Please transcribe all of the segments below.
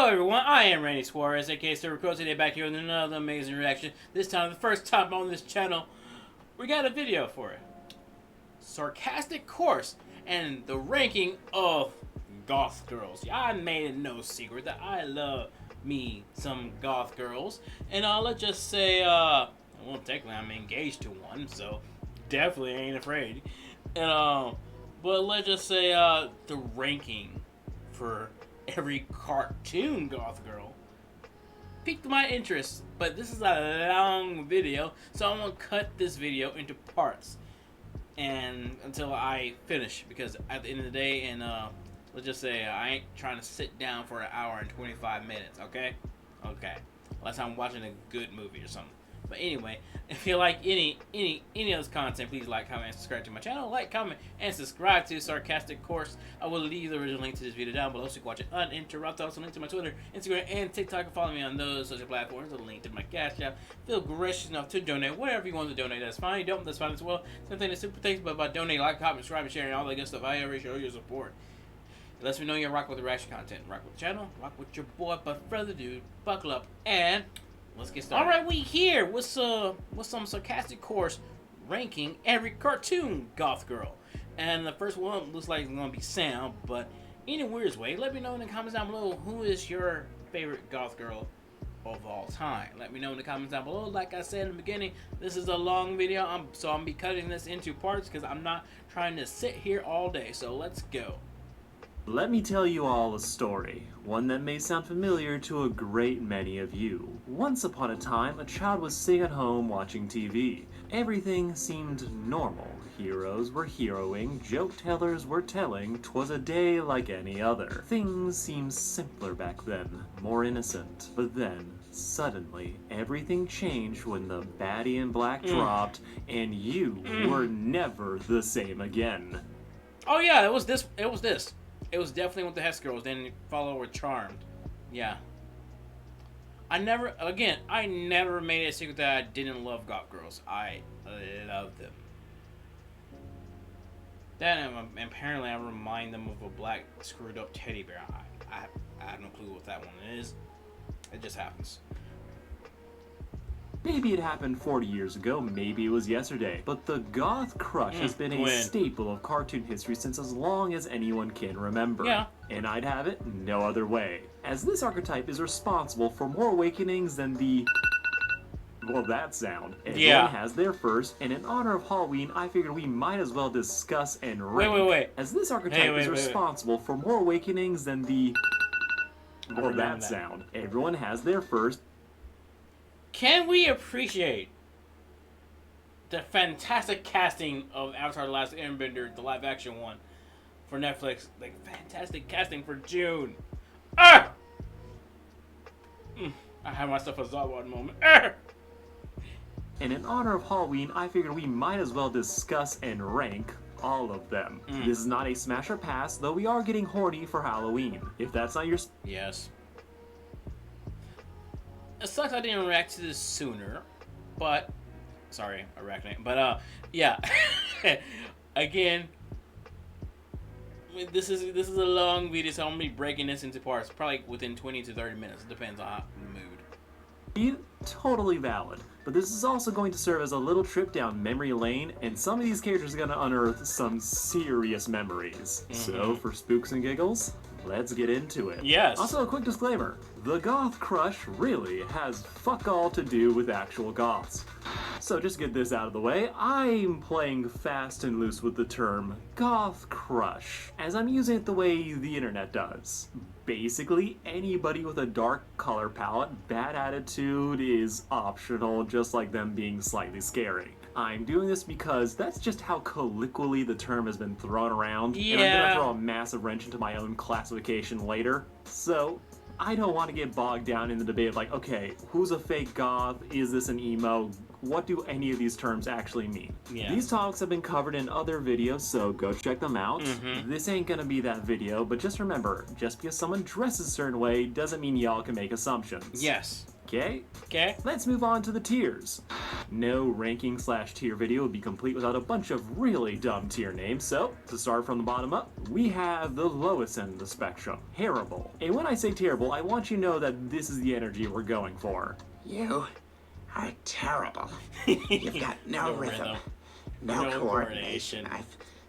Hello everyone, I am Randy Suarez, aka Silva, today back here with another amazing reaction. This time, the first time on this channel, we got a video for it. Sarcastic course and the ranking of goth girls. Yeah, I made it no secret that I love me some goth girls. And let's just say, well, technically I'm engaged to one, so definitely ain't afraid. And but let's just say the ranking for every cartoon goth girl piqued my interest, but this is a long video, so I'm gonna cut this video into parts and until I finish, because at the end of the day, and let's just say I ain't trying to sit down for an hour and 25 minutes, okay, unless I'm watching a good movie or something. But anyway, if you like any of this content, please like, comment, and subscribe to my channel. Like, comment, and subscribe to Sarcastic Course. I will leave the original link to this video down below so you can watch it uninterrupted. Also, link to my Twitter, Instagram, and TikTok. Follow me on those social platforms. A link to my Cashapp. Feel gracious enough to donate whatever you want to donate. That's fine. You don't, that's fine as well. Same thing as super thanks, but by donating, like, comment, subscribe, and sharing all that good stuff, I ever show your support. It lets me know you rock with the reaction content. Rock with the channel. Rock with your boy. But further ado, buckle up and let's get started. Alright, we here with some Sarcastic course ranking every cartoon goth girl. And the first one looks like it's going to be Sam, but in a weird way, let me know in the comments down below who is your favorite goth girl of all time. Let me know in the comments down below. Like I said in the beginning, this is a long video, so I'm going to be cutting this into parts because I'm not trying to sit here all day. So let's go. Let me tell you all a story, one that may sound familiar to a great many of you. Once upon a time, a child was sitting at home watching TV. Everything seemed normal. Heroes were heroing, joke tellers were telling, 'twas a day like any other. Things seemed simpler back then, more innocent. But then, suddenly, everything changed when the baddie in black dropped, and you were never the same again. Oh yeah, it was this. It was definitely with the Hess girls, then follow with Charmed. Yeah. I never made it a secret that I didn't love goth girls. I love them. Then apparently I remind them of a black screwed up teddy bear. I have no clue what that one is. It just happens. Maybe it happened 40 years ago, maybe it was yesterday, but the goth crush has been a staple of cartoon history since as long as anyone can remember. Yeah. And I'd have it no other way, as this archetype is responsible for more awakenings than the... well, that sound. Everyone has their first, and in honor of Halloween, I figured we might as well discuss and rank. Wait. As this archetype is responsible for more awakenings than the... well, that sound. Everyone has their first... Can we appreciate the fantastic casting of Avatar: The Last Airbender, the live-action one, for Netflix? Like, fantastic casting for June. I have myself a Zawad moment. And in honor of Halloween, I figured we might as well discuss and rank all of them. This is not a smash or pass, though we are getting horny for Halloween. If that's not your... yes. It sucks I didn't react to this sooner, but sorry, I reacted. But yeah. Again, this is a long video, so I'm gonna be breaking this into parts, probably within 20 to 30 minutes. It depends on the mood. Totally valid, but this is also going to serve as a little trip down memory lane, and some of these characters are going to unearth some serious memories. So for spooks and giggles, let's get into it. Yes. Also, a quick disclaimer, the goth crush really has fuck all to do with actual goths. So just to get this out of the way, I'm playing fast and loose with the term goth crush, as I'm using it the way the internet does. Basically, anybody with a dark color palette, bad attitude is optional, just like them being slightly scary. I'm doing this because that's just how colloquially the term has been thrown around, and I'm gonna throw a massive wrench into my own classification later. So, I don't want to get bogged down in the debate of like, okay, who's a fake goth? Is this an emo? What do any of these terms actually mean? Yeah. These topics have been covered in other videos, so go check them out. This ain't gonna be that video, but just remember, just because someone dresses a certain way doesn't mean y'all can make assumptions. Yes. Okay? Okay. Let's move on to the tiers. No ranking/tier video would be complete without a bunch of really dumb tier names, so to start from the bottom up, we have the lowest end of the spectrum, terrible. And when I say terrible, I want you to know that this is the energy we're going for. You are terrible. You've got no rhythm, no coordination.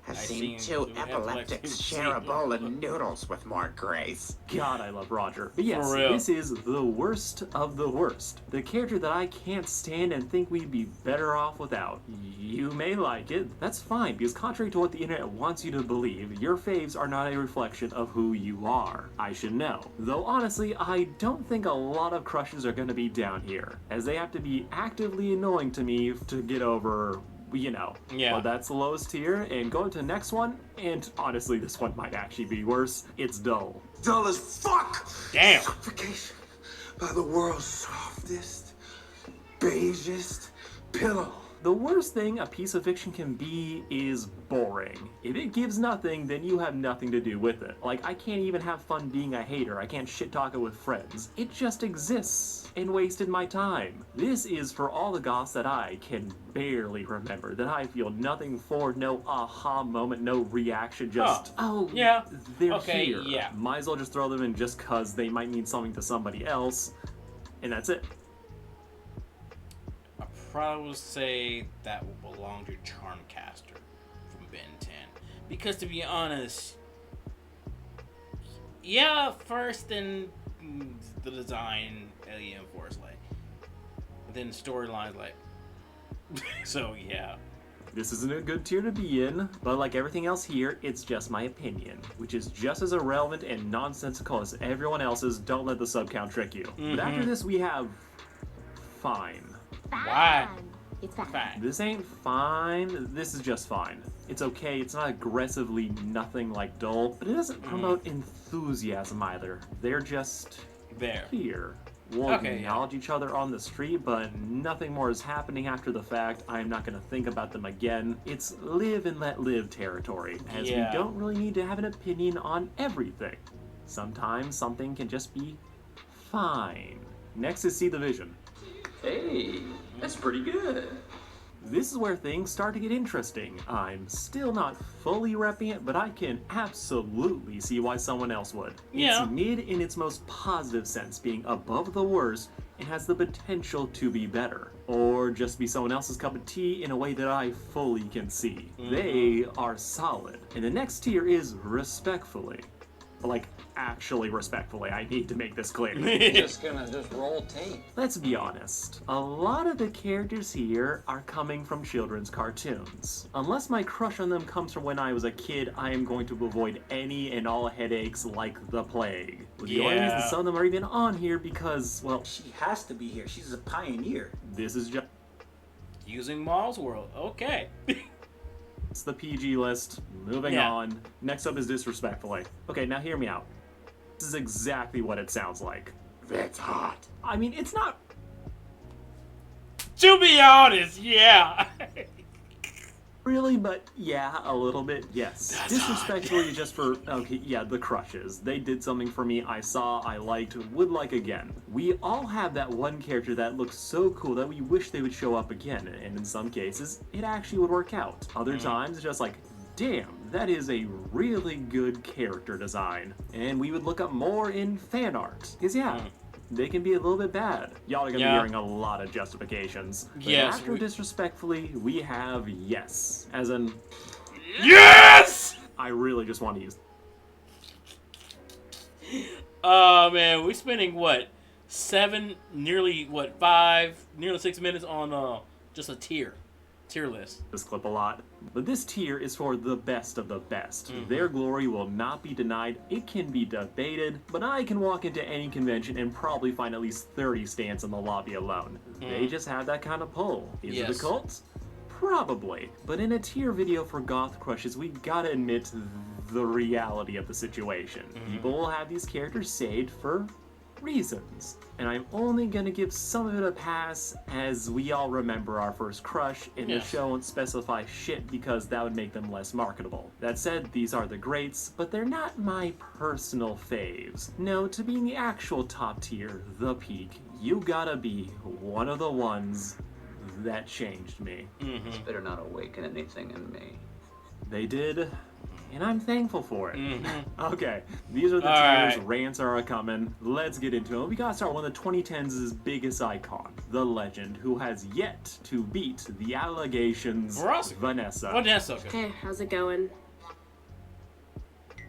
I've seen two epileptics share a bowl of noodles with more grace. God, I love Roger. But yes, this is the worst of the worst. The character that I can't stand and think we'd be better off without. You may like it, that's fine, because contrary to what the internet wants you to believe, your faves are not a reflection of who you are. I should know. Though honestly, I don't think a lot of crushes are gonna be down here, as they have to be actively annoying to me to get over, you know. Yeah. Well, that's the lowest tier, and going to the next one, and honestly, this one might actually be worse. It's dull. Dull as fuck! Damn. Suffocation by the world's softest, beigest pillow. The worst thing a piece of fiction can be is boring. If it gives nothing, then you have nothing to do with it. Like, I can't even have fun being a hater. I can't shit-talk it with friends. It just exists and wasted my time. This is for all the goths that I can barely remember, that I feel nothing for, no aha moment, no reaction, just, oh, yeah, they're okay, here. yeah. Might as well just throw them in just cause they might mean something to somebody else, and that's it. Probably would say that will belong to Charmcaster from Ben 10. Because to be honest, yeah, first in the design, Alien Force, like, but then storylines, like, so yeah. This isn't a good tier to be in, but like everything else here, it's just my opinion, which is just as irrelevant and nonsensical as everyone else's. Don't let the sub count trick you. But after this, we have fine. Why? It's fine. Fine. This ain't fine, this is just fine. It's okay, it's not aggressively nothing like dull, but it doesn't promote enthusiasm either. They're just There. here. We'll Okay, acknowledge each other on the street, but nothing more is happening after the fact. I'm not going to think about them again. It's live and let live territory, as we don't really need to have an opinion on everything. Sometimes something can just be fine. Next is See the Vision. Hey, that's pretty good. This is where things start to get interesting. I'm still not fully repping it, but I can absolutely see why someone else would. Yeah. It's mid in its most positive sense, being above the worst, and has the potential to be better. Or just be someone else's cup of tea in a way that I fully can see. They are solid. And the next tier is Respectfully. Like, actually respectfully, I need to make this clear. Just gonna roll tape. Let's be honest, a lot of the characters here are coming from children's cartoons. Unless my crush on them comes from when I was a kid, I am going to avoid any and all headaches like the plague. The only reason some of them are even on here because, well, She has to be here. She's a pioneer. this is just Using Mall's World. Okay. the PG list. Moving on. Next up is Disrespectfully. Okay, now hear me out. This is exactly what it sounds like. That's hot. I mean, it's not To be honest, yeah. really, but yeah, a little bit, yes. Disrespectfully just for, okay, yeah, the crushes. They did something for me I saw, I liked, would like again. We all have that one character that looks so cool that we wish they would show up again, and in some cases, it actually would work out. Other times, it's just like, damn, that is a really good character design. And we would look up more in fan art. Because yeah, they can be a little bit bad. Y'all are gonna be hearing a lot of justifications. But after Disrespectfully, we have yes. As in, Yes! I really just want to use. Oh man, we're spending what? 5, nearly 6 minutes on just a tier list. This clip a lot, but this tier is for the best of the best. Their glory will not be denied. It can be debated, but I can walk into any convention and probably find at least 30 stands in the lobby alone. They just have that kind of pull. Is it a cult? Probably. But in a tier video for goth crushes, we gotta admit the reality of the situation. People will have these characters saved for reasons. And I'm only gonna give some of it a pass, as we all remember our first crush, and the show won't specify shit because that would make them less marketable. That said, these are the greats, but they're not my personal faves. No, to be in the actual top tier, the peak, you gotta be one of the ones that changed me. This better not awaken anything in me. They did, and I'm thankful for it. Okay, these are the tiers. Rants are coming. Let's get into it. We gotta start with one of the 2010s' biggest icon, the legend, who has yet to beat the allegations, Vanessa. Hey, how's it going?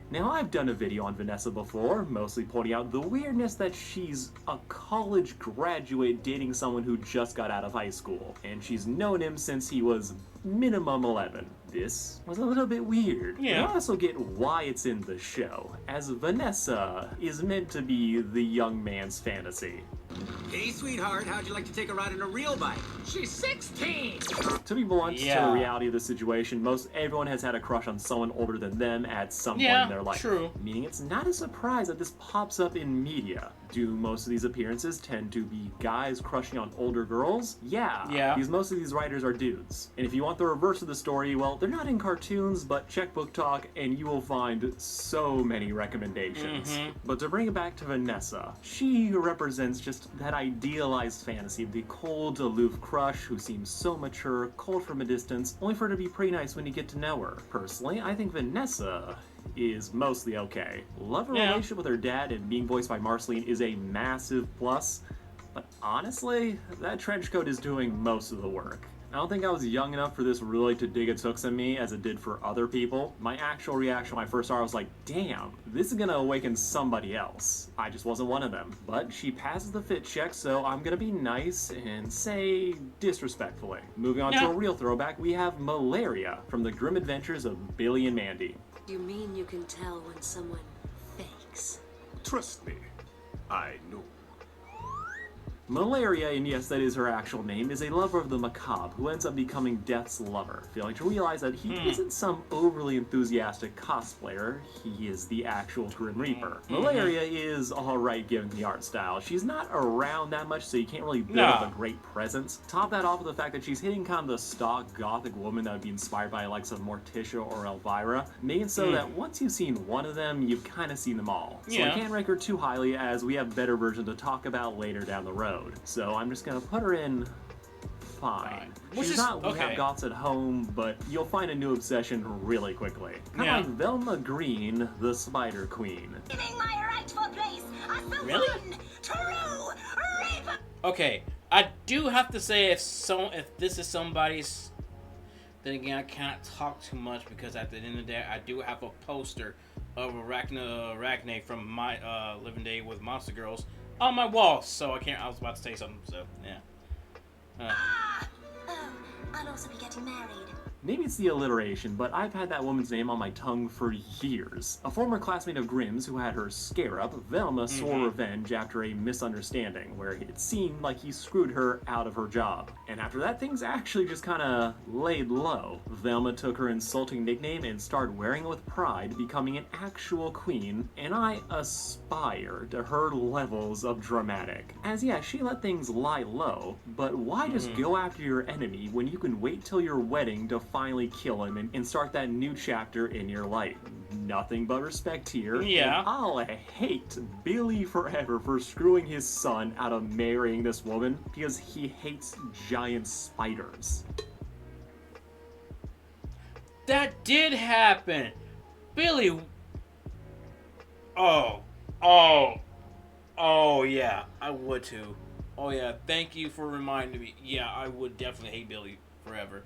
Now, I've done a video on Vanessa before, mostly pointing out the weirdness that she's a college graduate dating someone who just got out of high school, and she's known him since he was minimum 11. This was a little bit weird. But I also get why it's in the show, as Vanessa is meant to be the young man's fantasy. Hey, sweetheart, how'd you like to take a ride on a real bike? She's 16! To be blunt to the reality of the situation, most everyone has had a crush on someone older than them at some point in their life. Meaning it's not a surprise that this pops up in media. Do most of these appearances tend to be guys crushing on older girls? Yeah. Because most of these writers are dudes. And if you want the reverse of the story, well, they're not in cartoons, but check Book Talk and you will find so many recommendations. But to bring it back to Vanessa, she represents just that idealized fantasy of the cold, aloof crush who seems so mature, cold from a distance, only for her to be pretty nice when you get to know her. Personally, I think Vanessa is mostly okay. Love her relationship with her dad, and being voiced by Marceline is a massive plus, but honestly, that trench coat is doing most of the work. I don't think I was young enough for this really to dig its hooks in me as it did for other people. My actual reaction when I first saw her was like, damn, this is gonna awaken somebody else. I just wasn't one of them. But she passes the fit check, so I'm gonna be nice and say disrespectfully. Moving on to a real throwback, we have Malaria from The Grim Adventures of Billy and Mandy. You mean you can tell when someone fakes? Trust me, I know. Malaria, and yes, that is her actual name, is a lover of the macabre who ends up becoming Death's lover, failing to realize that he isn't some overly enthusiastic cosplayer, he is the actual Grim Reaper. Malaria is alright given the art style. She's not around that much, so you can't really build up a great presence. Top that off with the fact that she's hitting kind of the stock gothic woman that would be inspired by likes of Morticia or Elvira, making so that once you've seen one of them, you've kind of seen them all. So I can't rank her too highly, as we have better versions to talk about later down the road. So I'm just gonna put her in fine. She's not We Have Goths at Home, but you'll find a new obsession really quickly. Kind of like Velma Green, the Spider Queen. My rightful place, true reaper. Okay, I do have to say if this is somebody's, then again I can't talk too much because at the end of the day I do have a poster of Arachne from my Living Day with Monster Girls on my wall, so I can't. I was about to say something, so yeah. I'll also be getting married. Maybe it's the alliteration, but I've had that woman's name on my tongue for years. A former classmate of Grimm's who had her scare up, Velma swore revenge after a misunderstanding where it seemed like he screwed her out of her job. And after that, things actually just kinda laid low. Velma took her insulting nickname and started wearing it with pride, becoming an actual queen, and I aspire to her levels of dramatic. As she let things lie low, but why just go after your enemy when you can wait till your wedding to finally kill him and start that new chapter in your life? Nothing but respect here. And I'll hate Billy forever for screwing his son out of marrying this woman because he hates giant spiders. That did happen. Billy. Oh yeah, I would too. Oh yeah, thank you for reminding me. Yeah, I would definitely hate Billy forever.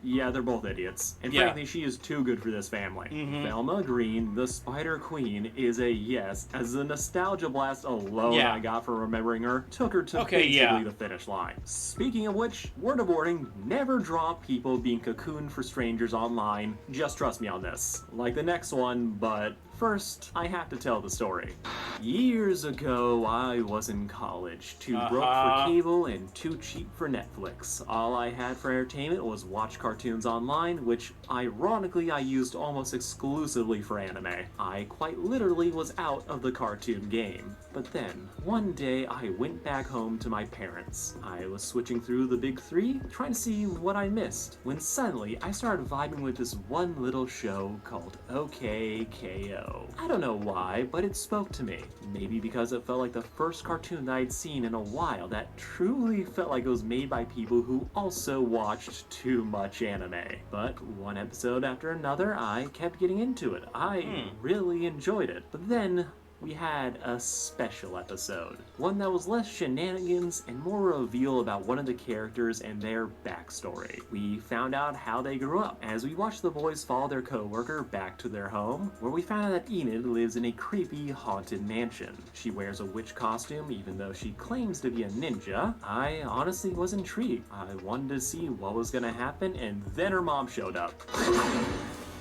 Yeah, they're both idiots. And frankly, she is too good for this family. Velma Green, the Spider Queen, is a yes, as the nostalgia blast alone I got for remembering her took her to basically the finish line. Speaking of which, word of warning, never draw people being cocooned for strangers online. Just trust me on this. Like the next one, but First, I have to tell the story. Years ago, I was in college, too broke for cable and too cheap for Netflix. All I had for entertainment was watch cartoons online, which, ironically, I used almost exclusively for anime. I quite literally was out of the cartoon game. But then, one day, I went back home to my parents. I was switching through the big three, trying to see what I missed, when suddenly, I started vibing with this one little show called OKKO. I don't know why, but it spoke to me. Maybe because it felt like the first cartoon that I'd seen in a while that truly felt like it was made by people who also watched too much anime. But one episode after another, I kept getting into it. I really enjoyed it. But then, we had a special episode. One that was less shenanigans and more reveal about one of the characters and their backstory. We found out how they grew up as we watched the boys follow their co-worker back to their home, where we found out that Enid lives in a creepy, haunted mansion. She wears a witch costume even though she claims to be a ninja. I honestly was intrigued. I wanted to see what was gonna happen, and then her mom showed up.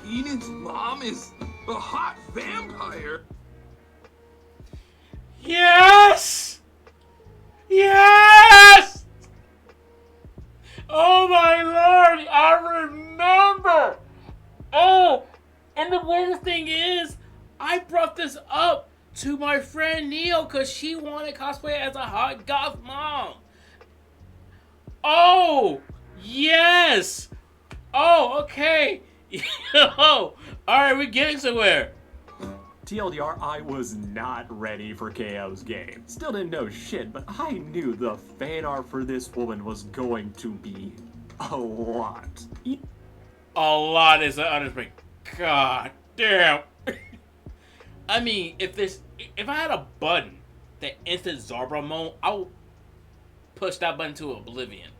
Enid's mom is a hot vampire. Yes! Yes! Oh my lord, I remember! Oh, and the weirdest thing is, I brought this up to my friend Neil because she wanted cosplay as a hot goth mom. Oh, yes! Oh, okay. Oh, alright, we're getting somewhere. TLDR, I was not ready for KO's game. Still didn't know shit, but I knew the fan art for this woman was going to be a lot. A lot is an understatement. God damn. I mean, if I had a button that instant Zarbra mode, I would push that button to oblivion.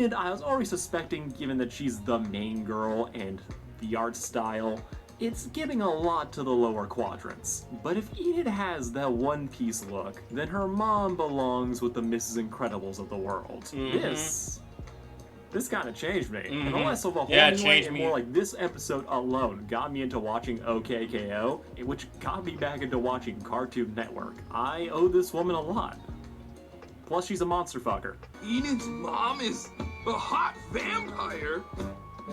And I was already suspecting, given that she's the main girl and the art style, it's giving a lot to the lower quadrants. But if Enid has that One Piece look, then her mom belongs with the Mrs. Incredibles of the world. This kind of changed me. And less of a whole way, and more like this episode alone got me into watching OKKO, which got me back into watching Cartoon Network. I owe this woman a lot. Plus, she's a monster fucker. Enid's mom is a hot vampire?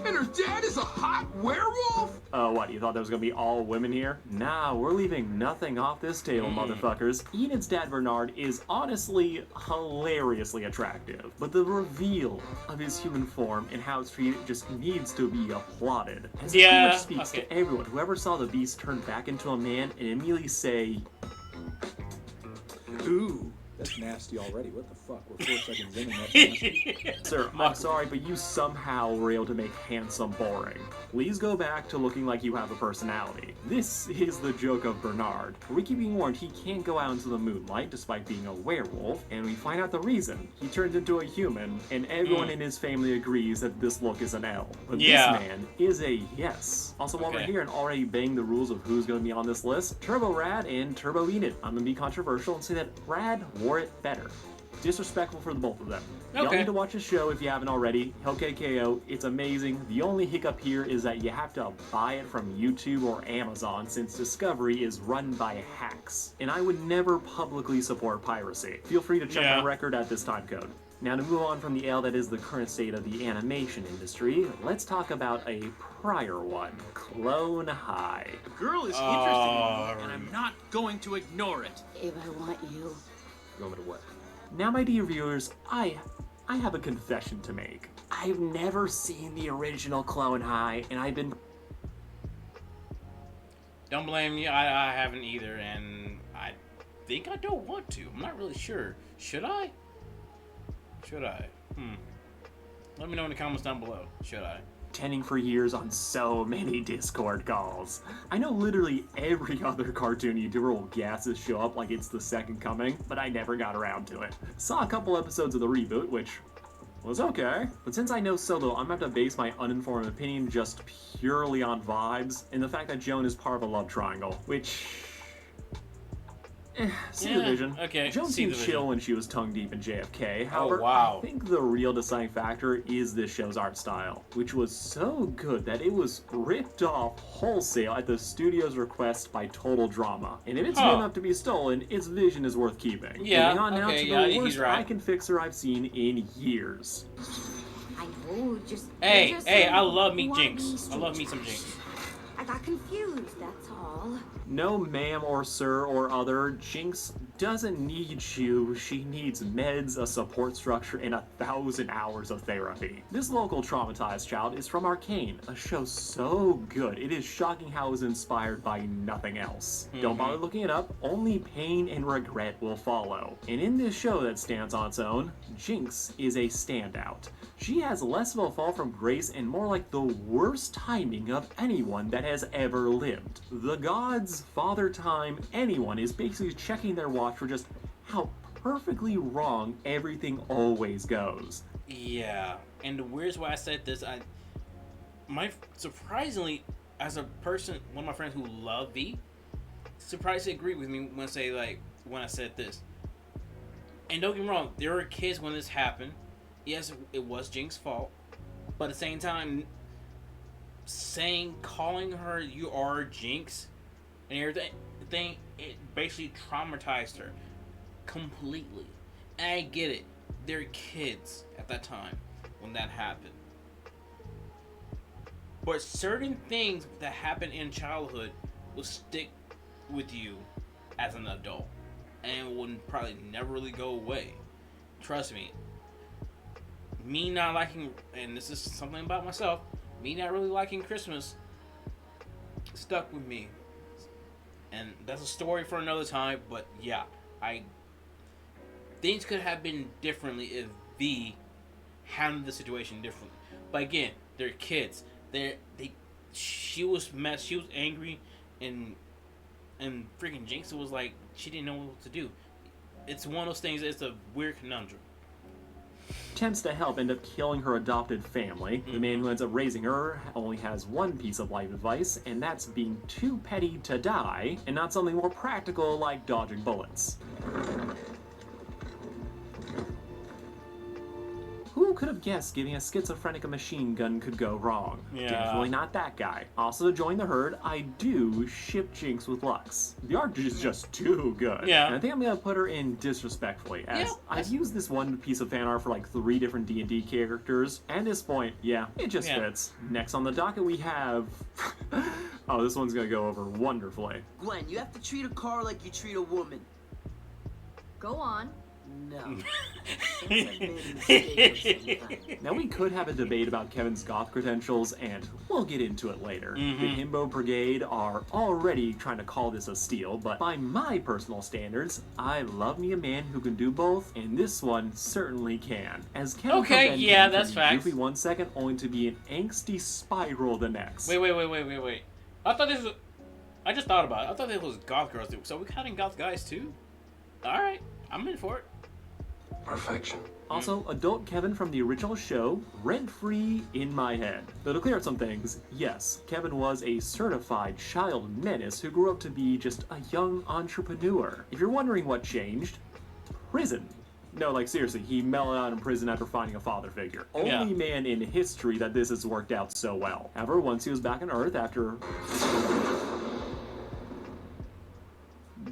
And her dad is a hot werewolf? Oh, what, you thought there was gonna be all women here? Nah, we're leaving nothing off this table, motherfuckers. Enid's dad, Bernard, is honestly hilariously attractive, but the reveal of his human form and how it's treated just needs to be applauded. As it pretty much speaks to everyone. Whoever saw the beast turn back into a man and immediately say, ooh. That's nasty already. What the fuck? We're 4 seconds in and that's nasty. Sir, I'm sorry, but you somehow were able to make handsome boring. Please go back to looking like you have a personality. This is the joke of Bernard. We keep being warned he can't go out into the moonlight despite being a werewolf, and we find out the reason. He turns into a human, and everyone in his family agrees that this look is an L. But this man is a yes. Also, while we're here and already banging the rules of who's going to be on this list, Turbo Rad and Turbo Enid. I'm going to be controversial and say that Rad wore it better. Disrespectful for the both of them. Y'all need to watch the show if you haven't already. OKKO, it's amazing. The only hiccup here is that you have to buy it from YouTube or Amazon since Discovery is run by hacks. And I would never publicly support piracy. Feel free to check my record at this time code. Now to move on from the L that is the current state of the animation industry, let's talk about a prior one, Clone High. The girl is interesting, and I'm not going to ignore it. If I want you. You want me to what? Now, my dear viewers, I have a confession to make. I've never seen the original Clone High, and I've been... Don't blame me, I haven't either, and I think I don't want to. I'm not really sure. Should I? Should I? Let me know in the comments down below. Should I? Tending for years on so many Discord calls. I know literally every other cartoon YouTuber will gas this show up like it's the second coming, but I never got around to it. Saw a couple episodes of the reboot, which was okay. But since I know so little, I'm gonna have to base my uninformed opinion just purely on vibes and the fact that Joan is part of a love triangle, which See the vision. Okay, Joan see seemed the chill vision. when she was tongue deep in JFK. However, wow. I think the real deciding factor is this show's art style, which was so good that it was ripped off wholesale at the studio's request by Total Drama. And if it's good enough to be stolen, its vision is worth keeping. Yeah, Moving on now okay, to yeah, the he's worst right. icon fixer I've seen in years. I know, just... Hey, I love me Jinx. I love me some Jinx. I got confused, that's all. No ma'am or sir or other, Jinx doesn't need you. She needs meds, a support structure, and 1,000 hours of therapy. This local traumatized child is from Arcane, a show so good it is shocking how it was inspired by nothing else. Don't bother looking it up, only pain and regret will follow. And in this show that stands on its own, Jinx is a standout. She has less of a fall from grace and more like the worst timing of anyone that has ever lived. The gods, Father Time, anyone is basically checking their watch for just how perfectly wrong everything always goes. Yeah, and the weirdest why I said this, surprisingly, as a person, one of my friends who love V, surprisingly agreed with me when I said this. And don't get me wrong, there were kids when this happened. Yes, it was Jinx's fault, but at the same time, calling her you are Jinx and everything, it basically traumatized her completely. And I get it, they're kids at that time when that happened. But certain things that happen in childhood will stick with you as an adult and will probably never really go away. Trust me. Me not liking, and this is something about myself, me not really liking Christmas stuck with me. And that's a story for another time, but yeah, things could have been differently if V handled the situation differently. But again, they're kids. She was angry, and freaking Jinx was like, she didn't know what to do. It's one of those things, it's a weird conundrum. Attempts to help end up killing her adopted family. The man who ends up raising her only has one piece of life advice, and that's being too petty to die, and not something more practical like dodging bullets. Who could have guessed giving a schizophrenic a machine gun could go wrong? Yeah. Definitely not that guy. Also, to join the herd, I do ship Jinx with Lux. The art is just too good. Yeah. And I think I'm gonna put her in disrespectfully, as I've used this one piece of fan art for like 3 different D&D characters, and at this point, yeah, it just fits. Next on the docket we have... oh, this one's gonna go over wonderfully. Gwen, you have to treat a car like you treat a woman. Go on. No. Now we could have a debate about Kevin's goth credentials, and we'll get into it later. The Himbo Brigade are already trying to call this a steal, but by my personal standards, I love me a man who can do both, and this one certainly can. As Kevin that's facts. Goofy one second, only to be an angsty spiral the next. Wait. I thought this was... I just thought about it. I thought this was goth girls too. So we counting goth guys too? Alright, I'm in for it. Perfection. Also, adult Kevin from the original show, rent-free in my head. Though to clear up some things, yes, Kevin was a certified child menace who grew up to be just a young entrepreneur. If you're wondering what changed, prison. No, like seriously, he mellowed out in prison after finding a father figure. Only man in history that this has worked out so well. However, once he was back on Earth after...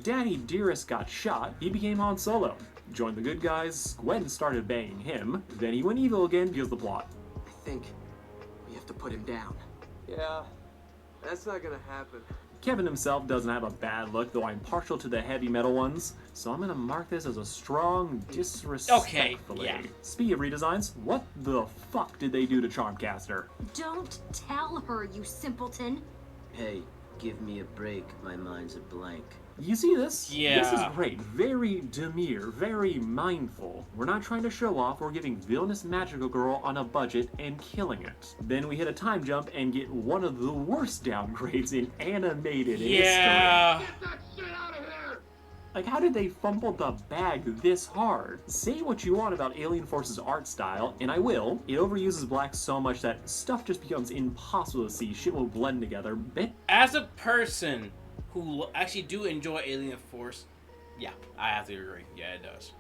Daddy Dearest got shot, he became Han Solo. Joined the good guys, Gwen started banging him, then he went evil again because of the plot. I think we have to put him down. Yeah, that's not gonna happen. Kevin himself doesn't have a bad look, though I'm partial to the heavy metal ones, so I'm gonna mark this as a strong disrespectfully. Okay, yeah. Speaking of redesigns, what the fuck did they do to Charmcaster? Don't tell her, you simpleton. Hey, give me a break. My mind's a blank. You see this? Yeah. This is great. Very demure, very mindful. We're not trying to show off, we're giving villainous magical girl on a budget and killing it. Then we hit a time jump and get one of the worst downgrades in animated history. Get that shit out of here! Like, how did they fumble the bag this hard? Say what you want about Alien Force's art style, and I will. It overuses black so much that stuff just becomes impossible to see. Shit will blend together. As a person who actually do enjoy Alien Force, Yeah, I have to agree. Yeah, it does.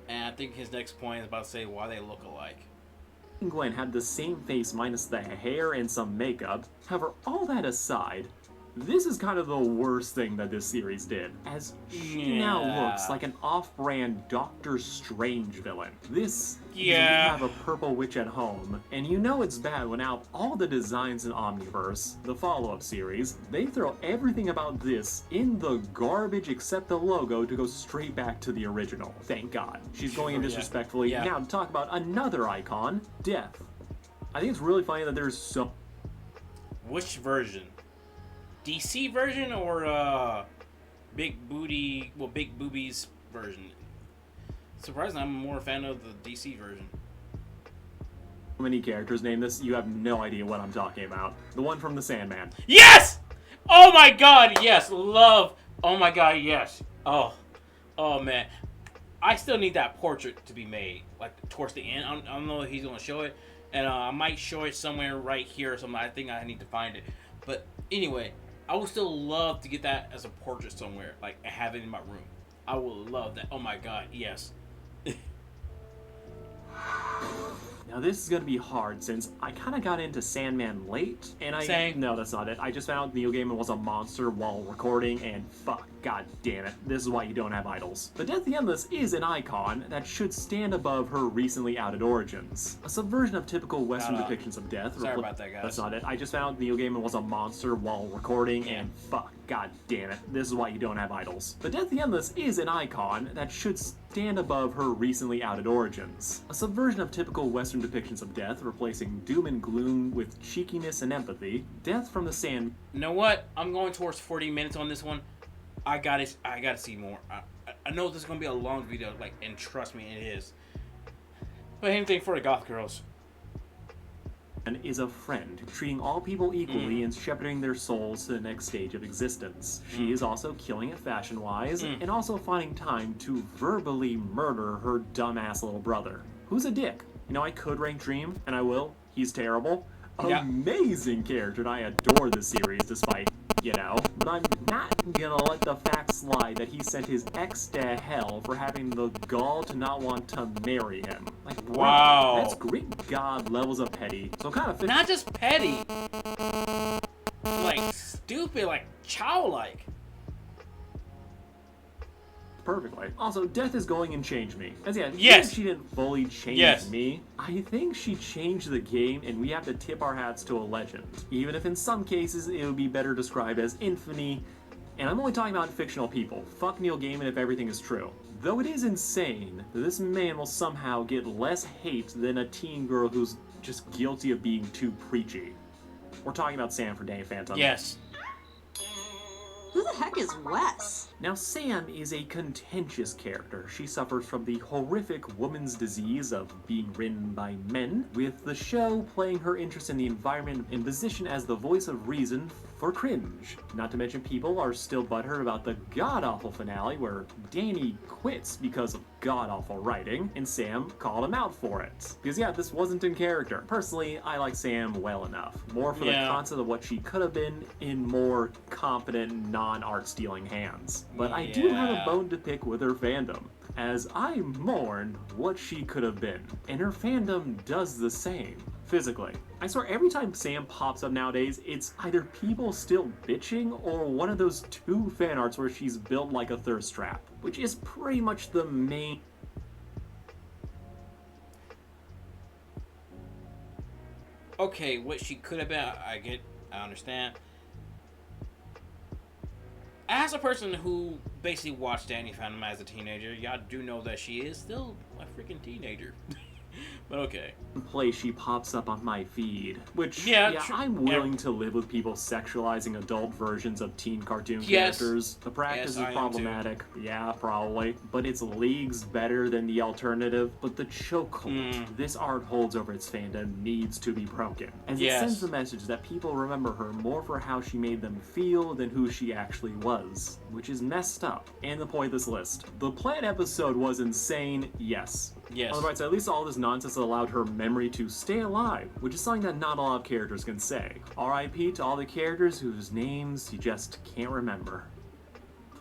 And I think his next point is about to say why they look alike. Gwen had the same face minus the hair and some makeup. However, all that aside, this is kind of the worst thing that this series did, as she now looks like an off-brand Doctor Strange villain. This is we have a purple witch at home, and you know it's bad when out all the designs in Omniverse, the follow-up series, they throw everything about this in the garbage except the logo to go straight back to the original. Thank God. She's going in disrespectfully. Now to talk about another icon, Death. I think it's really funny that there's so... Which version? DC version or big boobies version? Surprisingly, I'm more a fan of the DC version. Many characters name this, you have no idea what I'm talking about. The one from the Sandman. Yes! Oh my god, yes! Love! Oh my god, yes! Oh man. I still need that portrait to be made, like towards the end. I don't know if he's gonna show it, and I might show it somewhere right here or something. I think I need to find it. But anyway, I would still love to get that as a portrait somewhere, like and have it in my room. I would love that. Oh my god, yes. Now this is gonna be hard since I kinda got into Sandman late, and no, that's not it. I just found Neil Gaiman was a monster while recording, and fuck, god damn it, this is why you don't have idols. But Death the Endless is an icon that should stand above her recently outed origins. A subversion of typical Western depictions of death. Sorry about that, guys. That's not it. I just found Neil Gaiman was a monster while recording, and fuck, god damn it, this is why you don't have idols. But Death the Endless is an icon that should stand above her recently outed origins. A subversion of typical Western depictions of death, replacing doom and gloom with cheekiness and empathy. Death from the Sand. You know what? I'm going towards 40 minutes on this one. I gotta see more. I know this is gonna be a long video, like, and trust me, it is. But anything for the goth girls. Is a friend, treating all people equally and shepherding their souls to the next stage of existence. She is also killing it fashion-wise, and also finding time to verbally murder her dumbass little brother, who's a dick. You know, I could rank Dream, and I will. He's terrible. Amazing character, and I adore this series despite, you know. But I'm not gonna let the fact slide that he sent his ex to hell for having the gall to not want to marry him. Like, wow. That's Greek god levels of petty. So kind of... Not just petty. Like, stupid, like, childlike. Perfectly. Also, Death is going and changed me. As she didn't fully change me. I think she changed the game, and we have to tip our hats to a legend. Even if in some cases it would be better described as infamy. And I'm only talking about fictional people. Fuck Neil Gaiman if everything is true. Though it is insane that this man will somehow get less hate than a teen girl who's just guilty of being too preachy. We're talking about Sam for Danny Phantom. Yes. Who the heck is Wes? Now, Sam is a contentious character. She suffers from the horrific woman's disease of being ridden by men, with the show playing her interest in the environment and position as the voice of reason for cringe. Not to mention people are still butthurt about the god-awful finale where Danny quits because of god-awful writing, and Sam called him out for it. Because yeah, this wasn't in character. Personally, I like Sam well enough. More for the concept of what she could have been in more competent, non-art stealing hands. But I do have a bone to pick with her fandom, as I mourn what she could have been. And her fandom does the same. Physically. I swear every time Sam pops up nowadays, it's either people still bitching or one of those two fan arts where she's built like a thirst trap, which is pretty much the main... Okay, what she could have been, I understand. As a person who basically watched Danny Phantom as a teenager, y'all do know that she is still a freaking teenager. But okay. Place she pops up on my feed, which I'm willing to live with people sexualizing adult versions of teen cartoon characters. The practice is problematic, probably, but it's leagues better than the alternative. But the chokehold this art holds over its fandom needs to be broken, as it sends the message that people remember her more for how she made them feel than who she actually was, which is messed up. And the point of this list, the Plant episode was insane, yes. On the bright side, at least all this nonsense allowed her memory to stay alive, which is something that not a lot of characters can say. R.I.P. to all the characters whose names you just can't remember.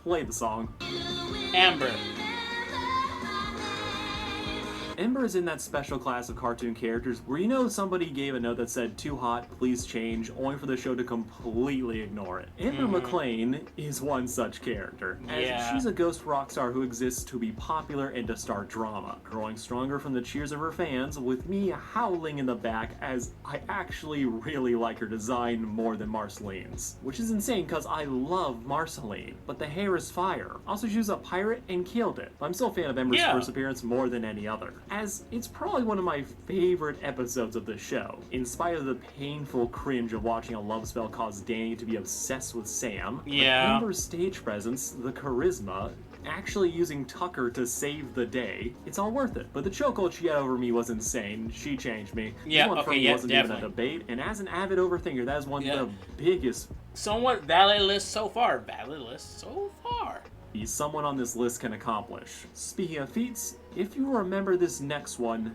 play the song. Amber. Ember is in that special class of cartoon characters where you know somebody gave a note that said too hot, please change, only for the show to completely ignore it. Ember McLean is one such character, as she's a ghost rock star who exists to be popular and to start drama, growing stronger from the cheers of her fans, with me howling in the back as I actually really like her design more than Marceline's. Which is insane because I love Marceline, but the hair is fire. Also, she was a pirate and killed it. I'm still a fan of Ember's first appearance more than any other, as it's probably one of my favorite episodes of the show. In spite of the painful cringe of watching a love spell cause Danny to be obsessed with Sam, Ember's stage presence, the charisma, actually using Tucker to save the day, it's all worth it. But the chokehold she had over me was insane. She changed me. Yeah, this one for me wasn't even a debate, and as an avid overthinker, that is one of the biggest... Somewhat valid list so far. Someone on this list can accomplish. Speaking of feats, if you remember this next one,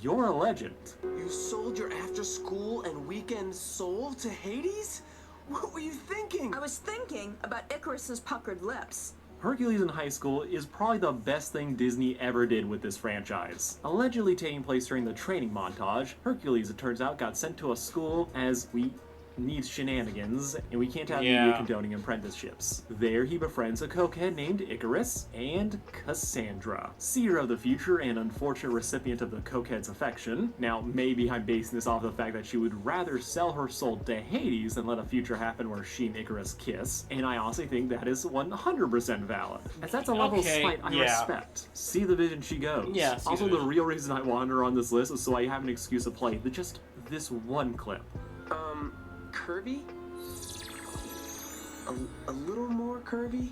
you're a legend. You sold your after-school and weekend soul to Hades? What were you thinking? I was thinking about Icarus's puckered lips. Hercules in high school is probably the best thing Disney ever did with this franchise. Allegedly taking place during the training montage, Hercules, it turns out, got sent to a school as we needs shenanigans, and we can't have media condoning apprenticeships. There he befriends a cokehead named Icarus and Cassandra, seer of the future and unfortunate recipient of the cokehead's affection. Now, maybe I'm basing this off the fact that she would rather sell her soul to Hades than let a future happen where she and Icarus kiss, and I honestly think that is 100% valid, as that's a level of spite I respect. See the vision she goes. Also, the real reason I wanted her on this list is so I have an excuse to play just this one clip. Curvy? A little more curvy?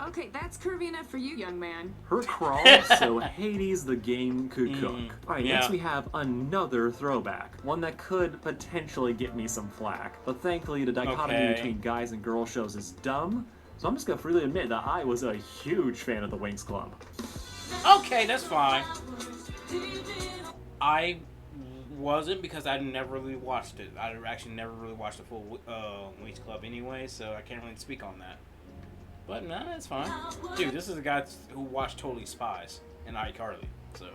Okay, that's curvy enough for you, young man. Her crawl so Hades the game could cook. Alright, next we have another throwback. One that could potentially get me some flack. But thankfully the dichotomy between guys and girl shows is dumb, so I'm just gonna freely admit that I was a huge fan of the Winx Club. Okay, that's fine. I wasn't, because I never really watched it. I actually never really watched the full Winx Club anyway, so I can't really speak on that. But no, that's fine. Dude, this is a guy who watched Totally Spies and iCarly, so.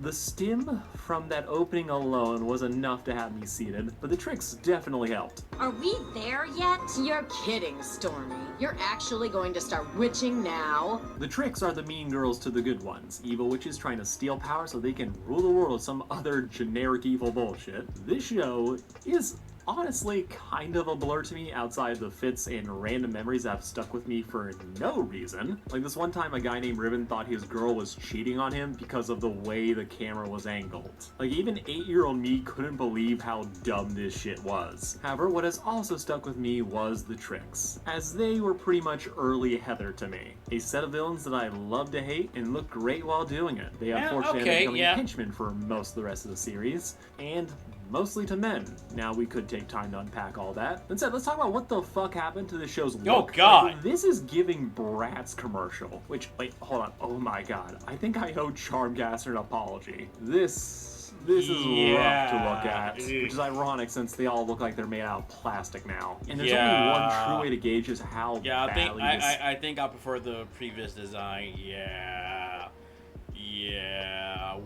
The stim from that opening alone was enough to have me seated, but the tricks definitely helped. Are we there yet? You're kidding, Stormy. You're actually going to start witching now? The tricks are the mean girls to the good ones. Evil witches trying to steal power so they can rule the world with some other generic evil bullshit. This show is honestly kind of a blur to me outside the fits and random memories that have stuck with me for no reason. Like this one time a guy named Ribbon thought his girl was cheating on him because of the way the camera was angled. Like even 8-year-old me couldn't believe how dumb this shit was. However, what has also stuck with me was the tricks, as they were pretty much early Heather to me. A set of villains that I love to hate and look great while doing it. They unfortunately ended up becoming henchmen for most of the rest of the series, and mostly to men. Now we could take time to unpack all that. Instead, let's talk about what the fuck happened to the show's look. Oh god! Like, this is giving Bratz commercial. Which, wait, hold on. Oh my god. I think I owe Charmgasser an apology. This is rough to look at, which is ironic since they all look like they're made out of plastic now. And there's only one true way to gauge is how badly I think I prefer the previous design.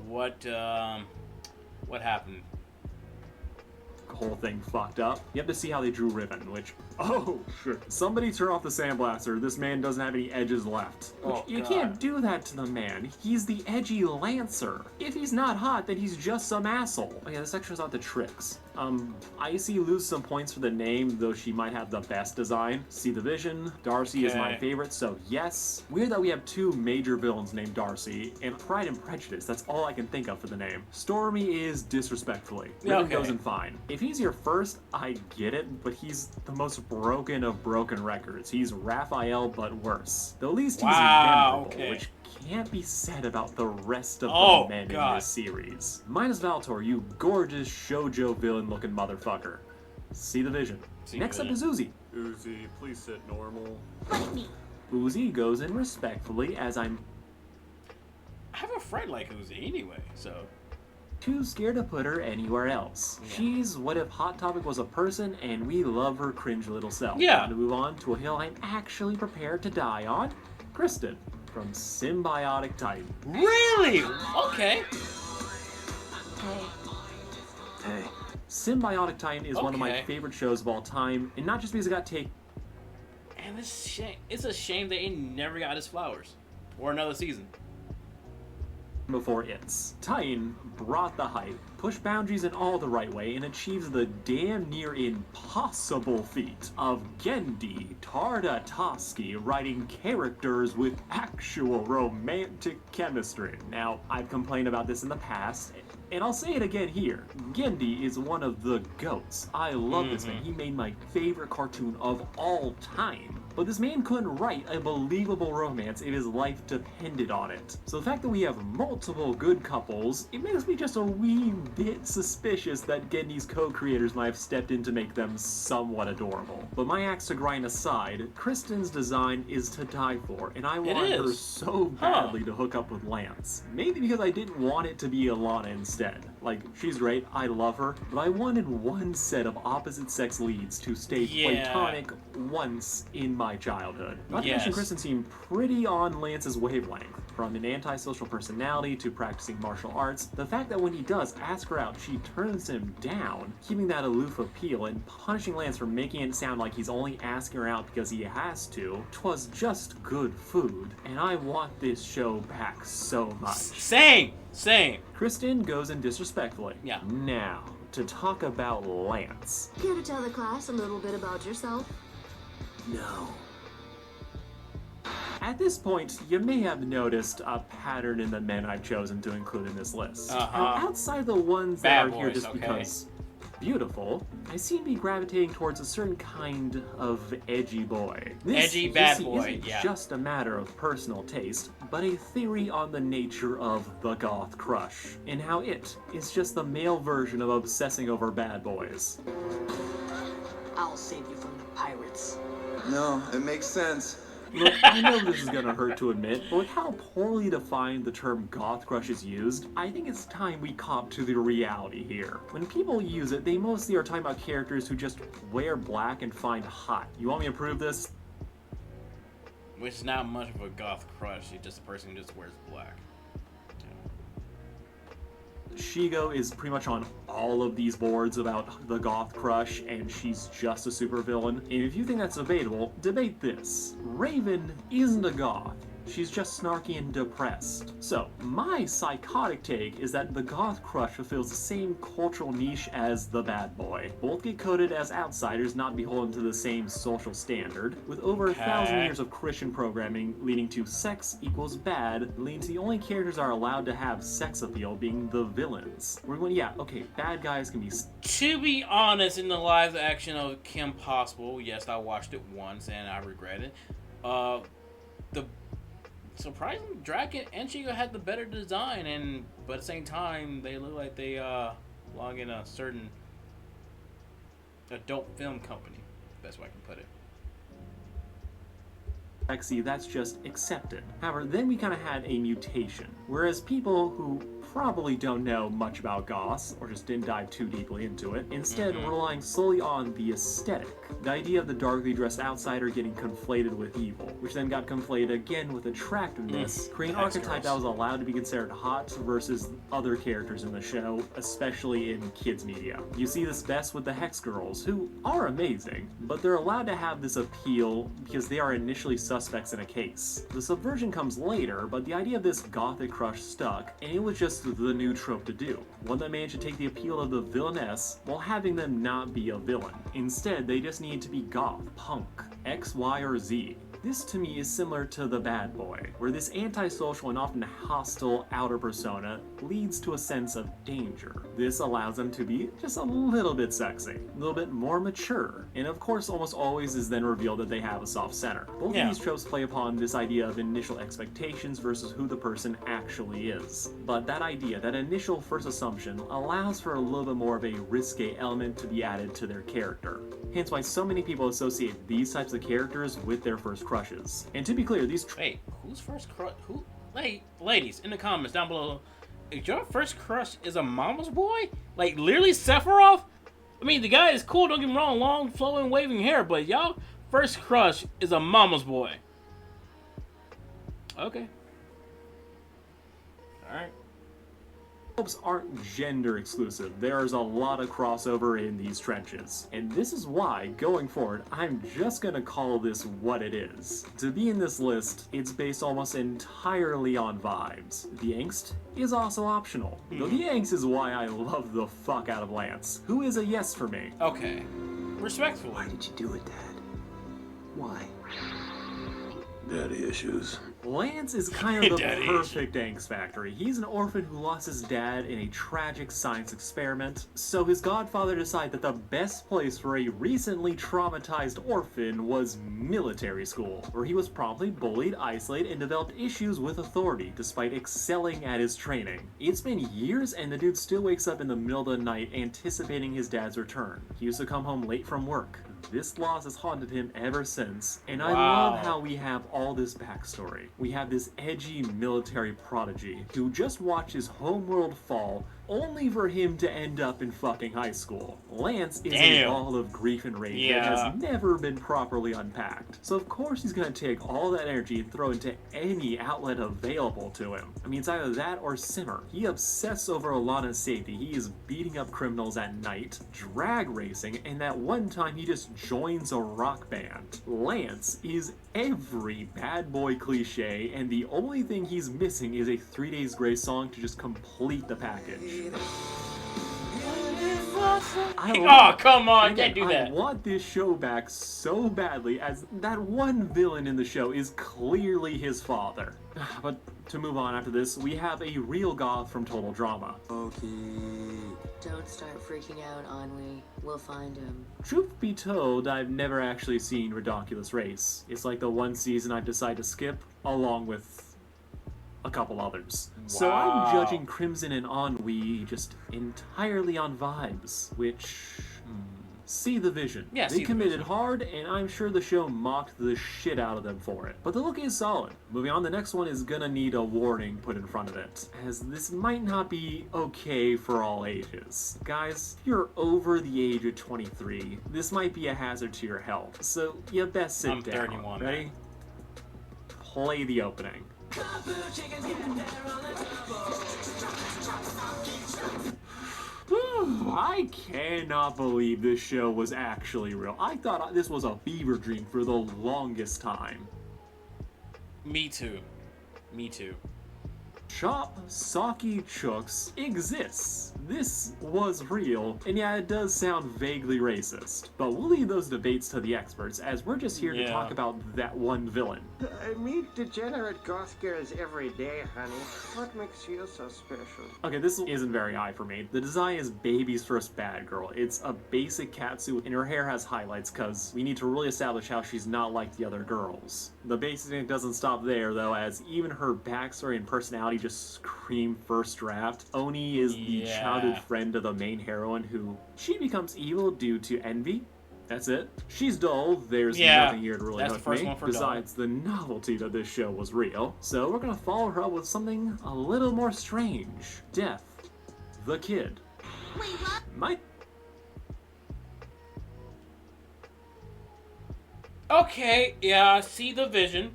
What happened? Whole thing fucked up. You have to see how they drew Ribbon, which, oh shit. Somebody turn off the sandblaster. This man doesn't have any edges left. You can't do that to the man. He's the edgy Lancer. If he's not hot, then he's just some asshole. Okay, this section is out the tricks. Icy lose some points for the name, though she might have the best design. See the vision. Darcy is my favorite, so yes. Weird that we have two major villains named Darcy, and Pride and Prejudice, that's all I can think of for the name. Stormy is disrespectfully. Ribbon goes in fine. If he's your first, I get it, but he's the most broken of broken records. He's Raphael, but worse. Though at least he's memorable, which can't be said about the rest of the men in this series. Minus Valtor, you gorgeous shoujo villain-looking motherfucker. See the vision. Next up is Uzi. Uzi, please sit normal. Fight me. Uzi goes in respectfully as I have a friend like Uzi anyway, so. too scared to put her anywhere else. Yeah. She's what if Hot Topic was a person, and we love her cringe little self. Yeah. Time to move on to a hill I'm actually prepared to die on. Kristen from Symbiotic Titan. Really? Okay. Hey. Symbiotic Titan is one of my Okay. favorite shows of all time, and not just because it got taken And it's a shame that he never got his flowers. Or another season. before its. Titan brought the hype, pushed boundaries in all the right way, and achieves the damn near impossible feat of Gendy Tartatovsky writing characters with actual romantic chemistry. Now, I've complained about this in the past, and I'll say it again here. Gendy is one of the GOATs. I love this man. He made my favorite cartoon of all time. But this man couldn't write a believable romance if his life depended on it. So the fact that we have multiple good couples, it makes me just a wee bit suspicious that Gendy's co-creators might have stepped in to make them somewhat adorable. But my axe to grind aside, Kristen's design is to die for, and I want her so badly to hook up with Lance. Maybe because I didn't want it to be Alana instead. Like, she's great, I love her, but I wanted one set of opposite sex leads to stay platonic once in my childhood. Not to mention Kristen seemed pretty on Lance's wavelength. From an antisocial personality to practicing martial arts, the fact that when he does ask her out, she turns him down, keeping that aloof appeal and punishing Lance for making it sound like he's only asking her out because he has to, 'twas just good food, and I want this show back so much. Same! Kristen goes in disrespectfully. Yeah. Now, to talk about Lance. Care to tell the class a little bit about yourself? No. At this point, you may have noticed a pattern in the men I've chosen to include in this list. Now, outside the ones that are here just because beautiful, I seem to be gravitating towards a certain kind of edgy boy. This, edgy bad boy, isn't just a matter of personal taste, but a theory on the nature of the goth crush, and how it is just the male version of obsessing over bad boys. I'll save you from the pirates. No, it makes sense. Look, I know this is gonna hurt to admit, but with how poorly defined the term goth crush is used, I think it's time we cop to the reality here. When people use it, they mostly are talking about characters who just wear black and find hot. You want me to prove this? Which is not much of a goth crush, he's just a person who just wears black. Shigo is pretty much on all of these boards about the goth crush, and she's just a supervillain. And if you think that's debatable, debate this. Raven isn't a goth. She's just snarky and depressed. So, my psychotic take is that the goth crush fulfills the same cultural niche as the bad boy. Both get coded as outsiders not beholden to the same social standard, with over 1,000 years of Christian programming leading to sex equals bad, leading to the only characters that are allowed to have sex appeal being the villains. We're going, yeah, okay, bad guys can be... To be honest, in the live action of Kim Possible, yes, I watched it once and I regret it. Surprisingly, Draken and Shigo had the better design, but at the same time, they look like they belong in a certain adult film company. Best way I can put it. Sexy, that's just accepted. However, then we kind of had a mutation. Whereas people who probably don't know much about goths, or just didn't dive too deeply into it, instead relying solely on the aesthetic. The idea of the darkly dressed outsider getting conflated with evil, which then got conflated again with attractiveness, creating an archetype that was allowed to be considered hot versus other characters in the show, especially in kids media. You see this best with the Hex Girls, who are amazing, but they're allowed to have this appeal because they are initially suspects in a case. The subversion comes later, but the idea of this gothic crush stuck, and it was just the new trope to do. One that managed to take the appeal of the villainess while having them not be a villain. Instead, they just need to be goth, punk, X, Y, or Z. This to me is similar to the bad boy, where this antisocial and often hostile outer persona leads to a sense of danger. This allows them to be just a little bit sexy, a little bit more mature, and of course almost always is then revealed that they have a soft center. Both of these tropes play upon this idea of initial expectations versus who the person actually is. But that idea, that initial first assumption, allows for a little bit more of a risque element to be added to their character. Hence why so many people associate these types of characters with their first crushes. And to be clear, these... Wait, who's first crush? Who? Ladies, in the comments down below, your first crush is a mama's boy? Like, literally Sephiroth? I mean, the guy is cool, don't get me wrong, long, flowing, waving hair, but y'all first crush is a mama's boy. Okay. Alright. Tropes aren't gender exclusive. There's a lot of crossover in these trenches. And this is why, going forward, I'm just gonna call this what it is. To be in this list, it's based almost entirely on vibes. The angst is also optional. Though the angst is why I love the fuck out of Lance, who is a yes for me. Okay. Respectfully. Why did you do it, Dad? Why? Daddy issues. Lance is kind of the perfect angst factory. He's an orphan who lost his dad in a tragic science experiment, so his godfather decided that the best place for a recently traumatized orphan was military school, where he was promptly bullied, isolated, and developed issues with authority, despite excelling at his training. It's been years, and the dude still wakes up in the middle of the night anticipating his dad's return. He used to come home late from work. This loss has haunted him ever since, and I love how we have all this backstory. We have this edgy military prodigy who just watched his homeworld fall only for him to end up in fucking high school. Lance is a ball of grief and rage that has never been properly unpacked. So of course he's gonna take all that energy and throw into any outlet available to him. I mean, it's either that or simmer. He obsesses over Alana's safety. He is beating up criminals at night, drag racing, and that one time he just joins a rock band. Lance is every bad boy cliche, and the only thing he's missing is a 3 Days Grace song to just complete the package. Oh, come on, can't do that. I want this show back so badly, as that one villain in the show is clearly his father. But to move on after this, we have a real goth from Total Drama. Okay. Don't start freaking out, Ennui. We'll find him. Truth be told, I've never actually seen Ridiculous Race. It's like the one season I've decided to skip, along with a couple others. So I'm judging Crimson and Ennui just entirely on vibes, which... See the vision. Yeah, they committed hard, and I'm sure the show mocked the shit out of them for it. But the look is solid. Moving on, the next one is gonna need a warning put in front of it, as this might not be okay for all ages. Guys, if you're over the age of 23, this might be a hazard to your health, so you best sit down. 31. Ready? Play the opening. I cannot believe this show was actually real. I thought this was a fever dream for the longest time. Me too. Me too. Chop Saki Chooks exists. This was real, and yeah, it does sound vaguely racist. But we'll leave those debates to the experts, as we're just here to talk about that one villain. I meet degenerate goth girls every day, honey. What makes you so special? Okay, this isn't very high for me. The design is baby's first bad girl. It's a basic catsuit, and her hair has highlights, cause we need to really establish how she's not like the other girls. The basic thing doesn't stop there, though, as even her backstory and personality just scream first draft. Oni is the childhood friend of the main heroine who she becomes evil due to envy. That's it. She's dull. There's nothing here to really hook me, besides the novelty that this show was real. So we're gonna follow her up with something a little more strange. Death. The Kid. Wait, what? Okay, yeah, I see the vision.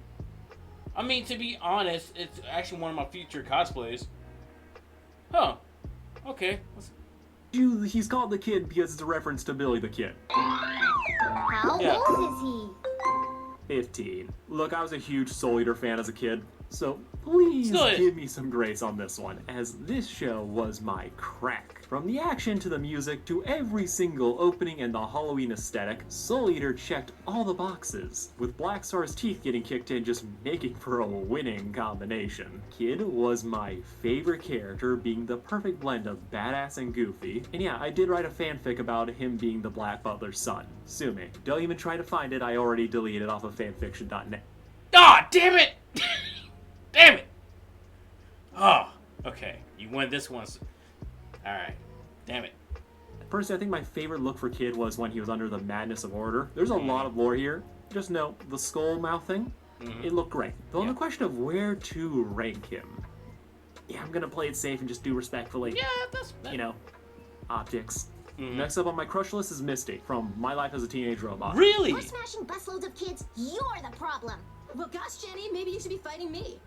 I mean, to be honest, it's actually one of my future cosplays. Huh. Okay. He's called The Kid because it's a reference to Billy the Kid. How old is he? 15. Look, I was a huge Soul Eater fan as a kid, so please give me some grace on this one, as this show was my crack. From the action to the music to every single opening and the Halloween aesthetic, Soul Eater checked all the boxes, with Black Star's teeth getting kicked in just making for a winning combination. Kid was my favorite character, being the perfect blend of badass and goofy, and yeah, I did write a fanfic about him being the Black Butler's son. Sue me. Don't even try to find it, I already deleted it off of fanfiction.net. Ah, damn it! Damn it! Oh, okay. You won this one. Alright. Damn it. Personally, I think my favorite look for Kid was when he was under the Madness of Order. There's a lot of lore here. Just know, the skull mouth thing, it looked great. Though on the question of where to rank him, yeah, I'm gonna play it safe and just do respectfully. Yeah, that's... You know, optics. Next up on my crush list is Misty from My Life as a Teenage Robot. Really? You're smashing busloads of kids. You're the problem. Well, gosh, Jenny, maybe you should be fighting me.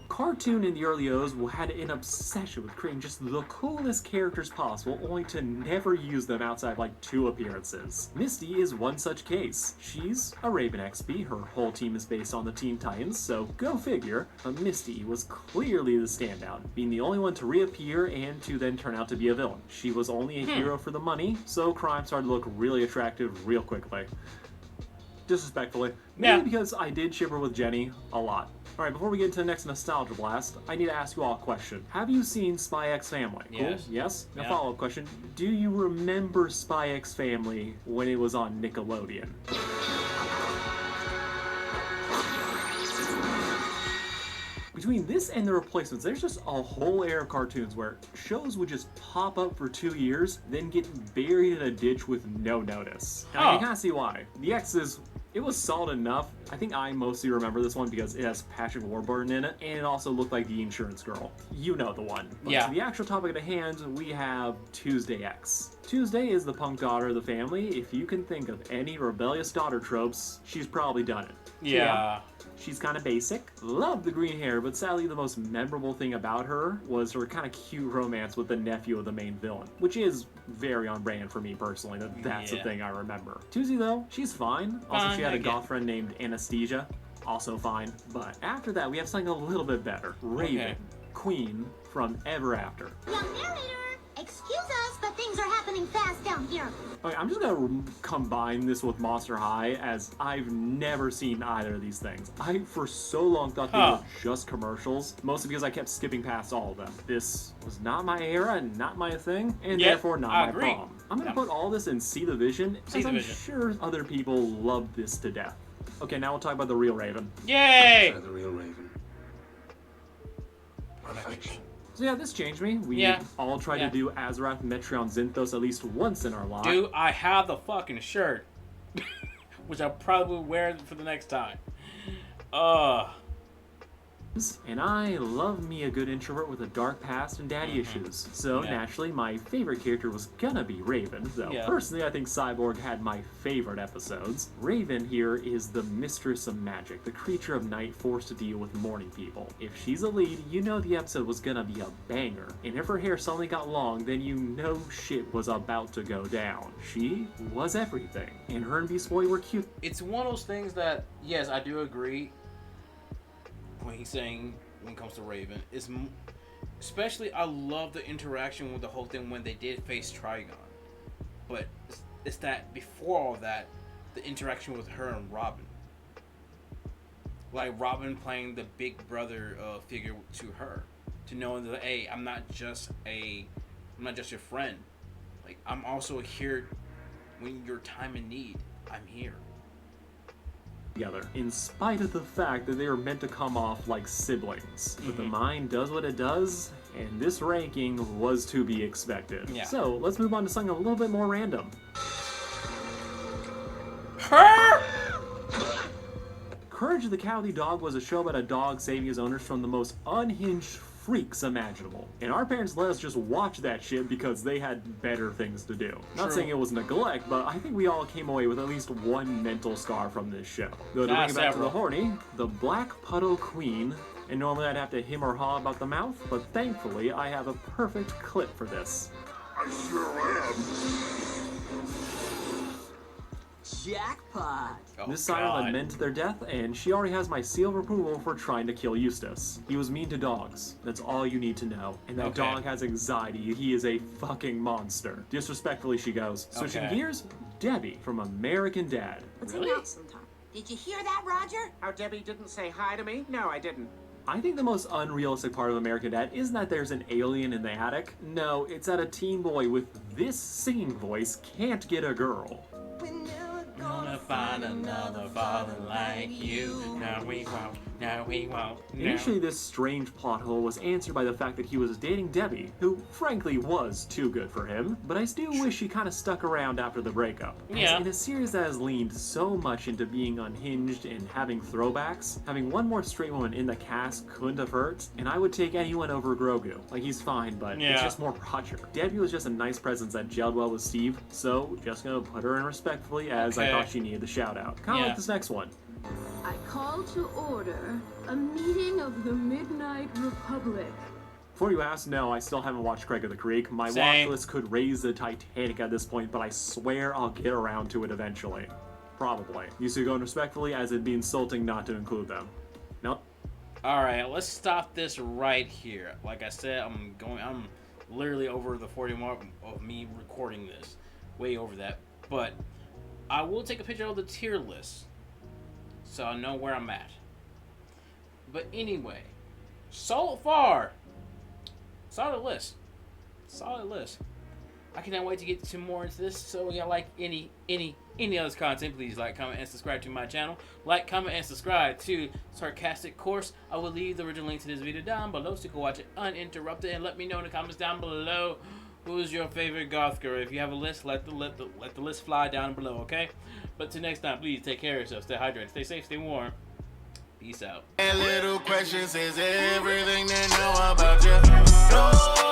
Cartoon in the early O's had an obsession with creating just the coolest characters possible, only to never use them outside like 2 appearances. Misty is one such case. She's a Raven XP, her whole team is based on the Teen Titans, so go figure. But Misty was clearly the standout, being the only one to reappear and to then turn out to be a villain. She was only a hero for the money, so crime started to look really attractive real quickly. Disrespectfully. Maybe because I did ship her with Jenny a lot. Alright, before we get into the next Nostalgia Blast, I need to ask you all a question. Have you seen Spy X Family? Yes. Cool? Yes? Now Yeah. follow-up question. Do you remember Spy X Family when it was on Nickelodeon? Between this and the replacements, there's just a whole era of cartoons where shows would just pop up for 2 years, then get buried in a ditch with no notice. Now, you kind of see why. The X's, it was solid enough. I think I mostly remember this one because it has Patrick Warburton in it, and it also looked like the Insurance Girl. You know the one. But yeah. To the actual topic at hand, we have Tuesday X. Tuesday is the punk daughter of the family. If you can think of any rebellious daughter tropes, she's probably done it. Yeah. She's kind of basic. Love the green hair, but sadly the most memorable thing about her was her kind of cute romance with the nephew of the main villain, which is very on brand for me personally. That's the thing I remember. Tuesday though, she's fine. Also, she had a goth friend named Anastasia, also fine. But after that, we have something a little bit better. Raven, Queen from Ever After. Young narrator, excuse us, but things are happening fast down here. Okay, I'm just gonna combine this with Monster High, as I've never seen either of these things. I, for so long, thought they were just commercials, mostly because I kept skipping past all of them. This was not my era and not my thing, and therefore not my problem. I'm gonna put all this in See the Vision, as I'm sure other people love this to death. Okay, now we'll talk about the real Raven. Yay! The real Raven. Perfection. So yeah, this changed me. We all tried to do Azarath, Metreon, Zinthos at least once in our life. Dude, I have the fucking shirt. Which I'll probably wear for the next time. And I love me a good introvert with a dark past and daddy issues. So naturally, my favorite character was gonna be Raven, though personally I think Cyborg had my favorite episodes. Raven here is the mistress of magic, the creature of night forced to deal with morning people. If she's a lead, you know the episode was gonna be a banger. And if her hair suddenly got long, then you know shit was about to go down. She was everything. And her and Beast Boy were cute. It's one of those things that, yes, I do agree. When he's saying, when it comes to Raven, is especially I love the interaction with the whole thing when they did face Trigon, but it's that before all that, the interaction with her and Robin, like Robin playing the big brother figure to her, to knowing that, hey, I'm not just your friend, like I'm also here when you're time in need. I'm here. Together, in spite of the fact that they were meant to come off like siblings. But the mind does what it does, and this ranking was to be expected. So let's move on to something a little bit more random. Courage the Cowardly Dog was a show about a dog saving his owners from the most unhinged freaks imaginable. And our parents let us just watch that shit because they had better things to do. Not saying it was neglect, but I think we all came away with at least one mental scar from this show. Though to bring it back to the horny, the Black Puddle Queen, and normally I'd have to hem or haw about the mouth, but thankfully I have a perfect clip for this. I sure am. Jackpot! This siren led men to their death, and she already has my seal of approval for trying to kill Eustace. He was mean to dogs. That's all you need to know. And that dog has anxiety. He is a fucking monster. Disrespectfully, she goes. Switching gears, Debbie from American Dad. Let's hang out sometime. Did you hear that, Roger? How Debbie didn't say hi to me? No, I didn't. I think the most unrealistic part of American Dad isn't that there's an alien in the attic. No, it's that a teen boy with this singing voice can't get a girl. Gonna find another father like you. Now we No, we won't. No. Initially, this strange plot hole was answered by the fact that he was dating Debbie, who frankly was too good for him, but I still wish he kind of stuck around after the breakup. Yeah. As in a series that has leaned so much into being unhinged and having throwbacks, having one more straight woman in the cast couldn't have hurt, and I would take anyone over Grogu. Like, he's fine, but it's just more Roger. Debbie was just a nice presence that gelled well with Steve, so just gonna put her in respectfully as I thought she needed the shout out. Kind of like this next one. I call to order a meeting of the Midnight Republic. Before you ask, no, I still haven't watched Craig of the Creek. My watch list could raise the Titanic at this point, but I swear I'll get around to it eventually. Probably. You should go in respectfully, as it'd be insulting not to include them. Nope. Alright, let's stop this right here. Like I said, I'm literally over the 40 mark of me recording this. Way over that. But I will take a picture of the tier list, so I know where I'm at. But anyway, so far, solid list. Solid list. I cannot wait to get some more into this. So if you like any other content, please like, comment, and subscribe to my channel. Like, comment, and subscribe to Sarcastic Course. I will leave the original link to this video down below so you can watch it uninterrupted, and let me know in the comments down below who's your favorite goth girl. If you have a list, let the list fly down below, okay? But till next time, please take care of yourself, stay hydrated, stay safe, stay warm. Peace out. And little questions is everything they know about you.